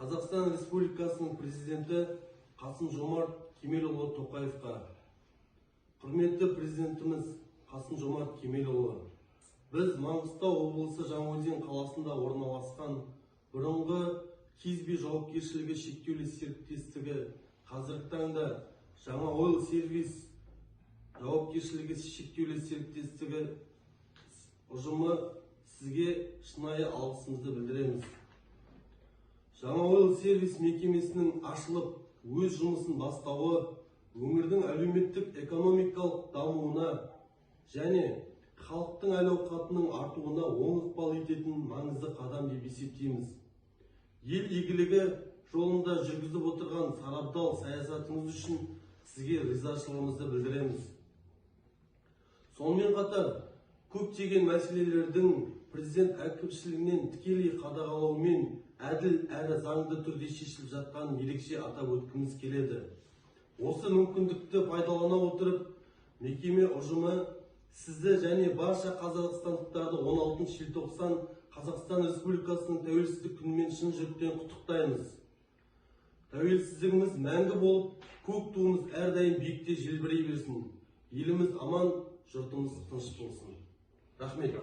Қазақстан Республикасының президенті Қасым-Жомарт Кемелұлы Тоқаевқа. Құрметті президентіміз Қасым-Жомарт Кемелұлы, біз Маңғыстау облысы Жаңаөзен қаласында орналасқан бұрынғы Кизби жауапкершілігі шектеулі серіктестігі, қазіргі таңда Жаңа Ойл Сервис жауапкершілігі шектеулі серіктестігі ұжымы сізге шынайы алғысымызды білдіреміз. Жаңа Ойл Сервис мекемесінің ашылып, өз жұмысын бастауы өңірдің әлеуметтік экономикалық дамуына және халықтың әл-ауқатының артуына оң ықпал ететін маңызды қадам деп есептейміз. Ел игілігі жолында жүргізіп отырған сарабдал саясатыңыз үшін сізге ризашылығымызды білдіреміз. Сонымен қатар, көптеген мәселелердің президент әкімшілігінен тікелей қадағалаумен әділ әрі заңды түрде шешіліп жатқанын ерекше атап өткіміз келеді. Осы мүмкіндікті пайдалана отырып, мекеме ұжымы сізді және барша қазақстандықтарды 16 желтоқсан Қазақстан Республикасының тәуелсіздік күнімен шын жүректен құттықтаймыз. Тәуелсіздігіміз мәңгі болып, көк туымыз әрдайым биікте желбірей берсін. Еліміз аман, жұртымыз тыныш болсын. Рахмет.